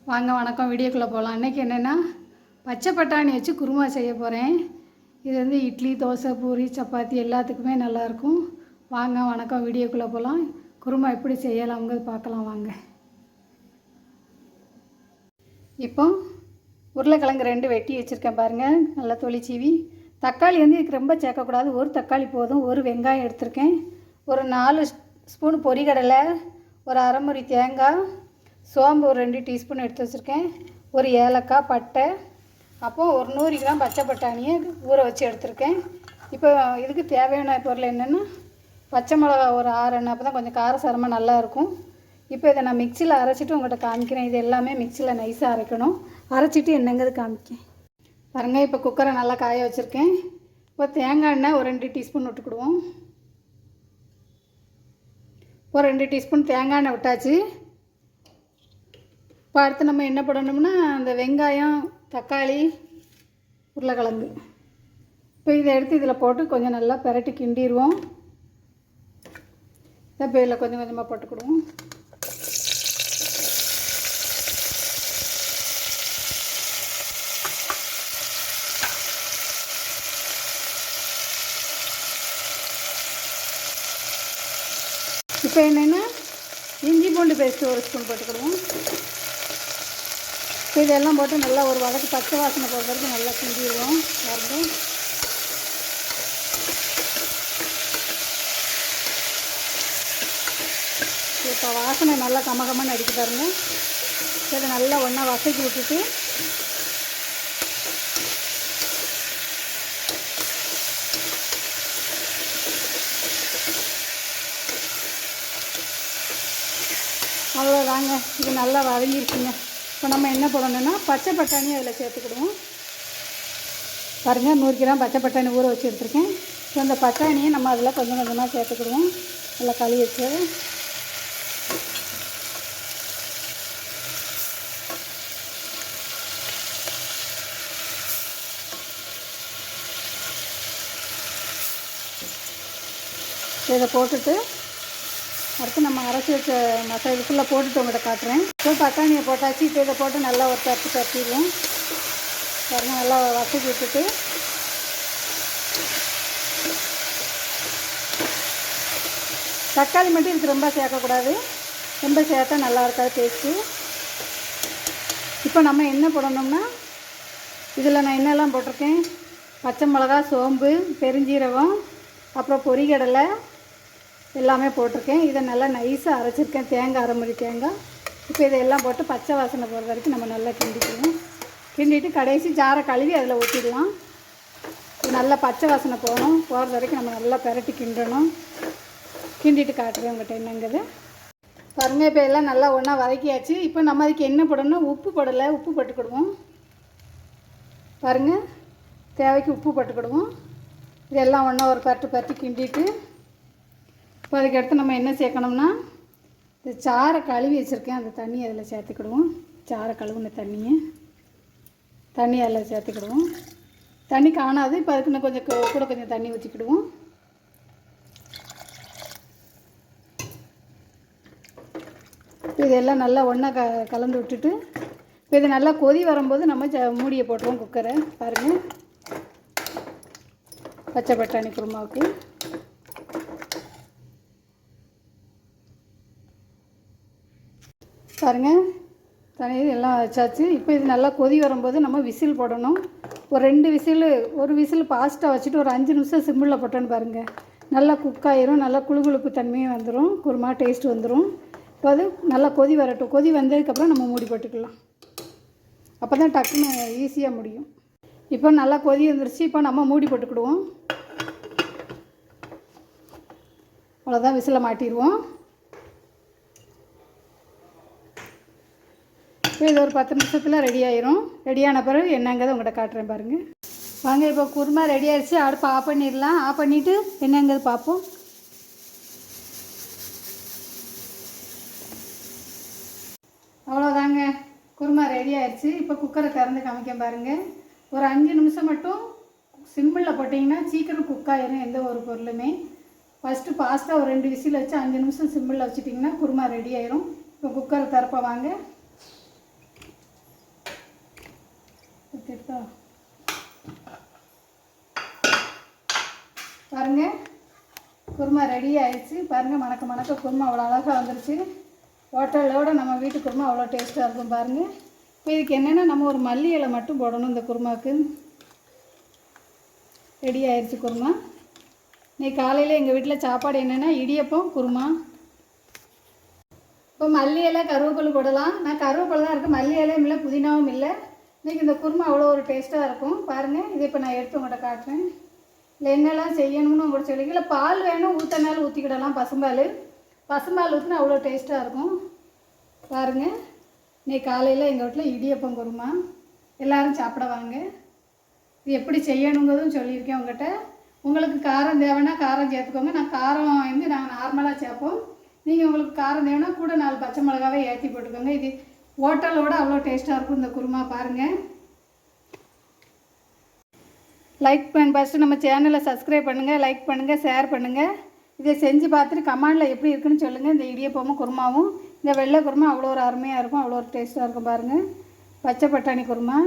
வாங்க வணக்கம். வீடியோக்குள்ளே போகலாம். இன்றைக்கி என்னென்னா பச்சை பட்டாணி வச்சு குருமா செய்ய போகிறேன். இது வந்து இட்லி, தோசை, பூரி, சப்பாத்தி எல்லாத்துக்குமே நல்லாயிருக்கும். வாங்க வணக்கம். வீடியோக்குள்ளே போகலாம். குருமா எப்படி செய்யலாம்ங்கிறது பார்க்கலாம் வாங்க. இப்போ உருளைக்கிழங்கு 2 வெட்டி வச்சுருக்கேன் பாருங்கள், நல்லா தொளிச்சீவி. தக்காளி வந்து இதுக்கு ரொம்ப சேர்க்கக்கூடாது, ஒரு தக்காளி போதும். ஒரு வெங்காயம் எடுத்திருக்கேன், ஒரு 4 ஸ்பூன் பொரிகடலை, ஒரு அரை மூடி தேங்காய், சோம்பு ஒரு 2 டீஸ்பூன் எடுத்து வச்சுருக்கேன், ஒரு ஏலக்காய், பட்டை, அப்போது ஒரு 100 கிராம் பச்சை பட்டாணியை ஊற வச்சு எடுத்திருக்கேன். இப்போ இதுக்கு தேவையான பொருள் என்னென்னா பச்சை மிளகா ஒரு 6 எண்ணெய், அப்போ தான் கொஞ்சம் காரசாரமாக நல்லாயிருக்கும். இப்போ இதை நான் மிக்சியில் அரைச்சிட்டு உங்கள்கிட்ட காமிக்கிறேன். இது எல்லாமே மிக்சியில் நைஸாக அரைக்கணும். அரைச்சிட்டு என்னங்கிறது காமிக்கேன் பாருங்கள். இப்போ குக்கரை நல்லா காய வச்சுருக்கேன். இப்போ தேங்காய் எண்ணெய் ஒரு 2 டீஸ்பூன் விட்டுக்கிடுவோம். ஒரு 2 டீஸ்பூன் தேங்காய் எண்ணெய் விட்டாச்சு. இப்போ அடுத்து நம்ம என்ன பண்ணணும்னா அந்த வெங்காயம், தக்காளி, உருளைக்கிழங்கு, இப்போ இதை எடுத்து இதில் போட்டு கொஞ்சம் நல்லா பெரட்டி கிண்டிடுவோம். இப்போ இதில் கொஞ்சம் கொஞ்சமாக போட்டுக்கிடுவோம். இப்போ என்னென்னா இஞ்சி பூண்டு பேஸ்ட்டு ஒரு ஸ்பூன் போட்டுக்கிடுவோம். இதெல்லாம் போட்டு நல்லா ஒரு வதக்கு பச்சை வாசனை போகிற வரைக்கும் நல்லா கிண்டிடுவோம். பாருங்கள், இப்போ வாசனை நல்லா கமகமன்னு அடிக்க பாருங்கள். இதை நல்லா ஒன்றா வதக்கி விட்டுட்டு அவ்வளோதாங்க. இது நல்லா வதங்கிருக்குங்க. இப்போ நம்ம என்ன பண்ணணுன்னா பச்சை பட்டாணியை அதில் சேர்த்துக்கிடுவோம். பாருங்கள், 100 கிராம் பச்சை பட்டாணி ஊற வச்சு எடுத்துருக்கேன். இப்போ அந்த பட்டாணியை நம்ம அதில் கொஞ்சம் கொஞ்சமாக சேர்த்துக்கிடுவோம். நல்லா கழுவி வச்சு இதை போட்டுட்டு அடுத்து நம்ம அரைச்சி வச்ச மசாலா ஃபுல்லாக போட்டுட்டு உங்கள்கிட்ட காட்டுறேன். இப்போ பட்டாணியை போட்டாச்சு. இப்போ இதை போட்டு நல்லா ஒரு தட்டிடுவோம். பாருங்கள், நல்லா வதக்கி விட்டுட்டு தக்காளி மட்டும் இதுக்கு ரொம்ப சேர்க்கக்கூடாது, ரொம்ப சேர்த்தா நல்லா இருக்காது டேஸ்ட்டு. இப்போ நம்ம என்ன போடணும்னா இதில் நான் என்னெல்லாம் போட்டிருக்கேன், பச்சை மிளகா, சோம்பு, பெருஞ்சீரகம், அப்புறம் பொரிகடலை எல்லாமே போட்டிருக்கேன். இதை நல்லா நைஸாக அரைச்சிருக்கேன், தேங்காய் அரை மூடி தேங்காய். இப்போ இதையெல்லாம் போட்டு பச்சை வாசனை போகிற வரைக்கும் நம்ம நல்லா கிண்டிக்கணும். கிண்டிட்டு கடைசி ஜாரை கழுவி அதில் ஊற்றிடலாம். நல்லா பச்சை வாசனை போகிற வரைக்கும் நம்ம நல்லா பெரட்டி கிண்டணும். கிண்டிட்டு காட்டுறேன் உங்கள்கிட்ட என்னங்கிறது பாருங்கள். இப்போ எல்லாம் நல்லா ஒன்றா வதக்கியாச்சு. இப்போ நம்ம அதுக்கு என்ன போடணும்னா உப்பு போடலை, உப்பு போட்டுக்கிடுவோம். பாருங்கள், தேவைக்கு உப்பு போட்டுக்கிடுவோம். இதெல்லாம் ஒன்றா ஒரு பரட்டு கிண்டிட்டு இப்போ அதுக்கடுத்து நம்ம என்ன சேர்க்கணும்னா இந்த சாரை கழுவி வச்சுருக்கேன், அந்த தண்ணியை அதில் சேர்த்துக்கிடுவோம். சாரை கழுவுன தண்ணி அதில் சேர்த்துக்கிடுவோம். தண்ணி காணாது. இப்போ அதுக்கு இன்னும் கொஞ்சம் கூட கொஞ்சம் தண்ணி ஊற்றிக்கிடுவோம். இதெல்லாம் நல்லா ஒன்றா கலந்து விட்டுட்டு இப்போ இது நல்லா கொதி வரும்போது நம்ம மூடியை போட்டுருவோம் குக்கரை. பாருங்கள், பச்சை பட்டாணி குருமாவுக்கு பாருங்கள், தண்ணி எல்லாம் வச்சாச்சு. இப்போ இது நல்லா கொதி வரும்போது நம்ம விசில் போடணும். ஒரு 2 விசில், ஒரு விசில் ஃபாஸ்ட்டாக வச்சுட்டு ஒரு 5 நிமிஷம் சிம்மில் போட்டோன்னு பாருங்கள், நல்லா குக் ஆயிரும். நல்லா குழுகுழுப்பு தன்மையும் வந்துடும், குருமா டேஸ்ட் வந்துடும். இப்போ அது நல்லா கொதி வரட்டும். கொதி வந்ததுக்கப்புறம் நம்ம மூடி போட்டுக்கலாம். அப்போ தான் டக்குன்னு ஈஸியாக முடியும். இப்போ நல்லா கொதி வந்துருச்சு. இப்போ நம்ம மூடி போட்டுக்கிடுவோம். அவ்வளோதான், விசிலை மாட்டிடுவோம். இப்போ இது ஒரு 10 நிமிஷத்தில் ரெடி ஆயிரும். ரெடியான பிறகு என்னங்கிறத உங்கள்கிட்ட காட்டுறேன் பாருங்கள். வாங்க, இப்போ குருமா ரெடி ஆகிடுச்சு. அடுப்பு ஆஃப் பண்ணிடலாம். ஆஃப் பண்ணிவிட்டு என்னங்கிறது பார்ப்போம். அவ்வளோதாங்க, குருமா ரெடி ஆகிடுச்சு. இப்போ குக்கரை திறந்து காமிக்க பாருங்கள். ஒரு 5 நிமிஷம் மட்டும் சிம்மில் போட்டிங்கன்னா சீக்கிரம் குக் ஆயிரும் எந்த ஒரு பொருளுமே. ஃபஸ்ட்டு ஃபாஸ்ட்டாக ஒரு 2 விசில் வச்சு 5 நிமிஷம் சிம்மில் வச்சுட்டிங்கன்னா குருமா ரெடி ஆயிரும். இப்போ குக்கரை திறப்ப வாங்க. பாருங்கள் குருமா ரெடி ஆயிடுச்சு. பாருங்கள் மணக்க மணக்க குருமா அவ்வளோ அழகாக வந்துருச்சு. ஹோட்டலோட நம்ம வீட்டு குருமா அவ்வளோ டேஸ்ட்டாக இருக்கும் பாருங்கள். இப்போ இதுக்கு என்னென்னா நம்ம ஒரு மல்லி இலை மட்டும் போடணும். இந்த குருமாவுக்கு ரெடி ஆயிடுச்சு குருமா. இன்னைக்கு காலையில் எங்கள் வீட்டில் சாப்பாடு என்னென்னா இடியப்பம் குருமா. இப்போ மல்லி இலை கருவேப்பிலை போடலாம். நான் கருவேப்பிலை தான் இருக்குது, மல்லி இலையும் இல்லை புதினாவும் இல்லை. இன்றைக்கி இந்த குருமா அவ்வளோ ஒரு டேஸ்ட்டாக இருக்கும் பாருங்கள். இதை இப்போ நான் எடுத்து உங்கள்கிட்ட காட்டுறேன். இல்லை என்னெல்லாம் செய்யணும்னு உங்களுக்கு சொல்லி, இல்லை பால் வேணும் ஊற்றினாலும் ஊற்றிக்கிடலாம். பசும்பால் ஊற்றினா அவ்வளோ டேஸ்ட்டாக இருக்கும் பாருங்கள். இன்னைக்கு காலையில் எங்கள் வீட்டில் இடியப்பம் குருமா. எல்லோரும் சாப்பிட வாங்க. இது எப்படி செய்யணுங்கிறதும் சொல்லியிருக்கேன் உங்கள்கிட்ட. உங்களுக்கு காரம் தேவைன்னா காரம் சேர்த்துக்கோங்க. நான் காரம் வந்து நாங்கள் நார்மலாக சேர்ப்போம். நீங்கள் உங்களுக்கு காரம் தேவைன்னா கூட 4 பச்சை மிளகாவே ஏற்றி போட்டுக்கோங்க. இது ஹோட்டலோட அவ்வளோ டேஸ்ட்டாக இருக்கும் இந்த குருமா பாருங்கள். ஃபஸ்ட்டு நம்ம சேனலை சப்ஸ்கிரைப் பண்ணுங்கள், லைக் பண்ணுங்கள், ஷேர் பண்ணுங்கள். இதை செஞ்சு பார்த்துட்டு கமெண்டில் எப்படி இருக்குன்னு சொல்லுங்கள். இந்த இடியப்பமும் குருமாவும், இந்த வெள்ளை குருமா அவ்வளோ ஒரு அருமையாக இருக்கும், அவ்வளோ ஒரு டேஸ்ட்டாக இருக்கும் பாருங்கள். பச்சை பட்டாணி குருமா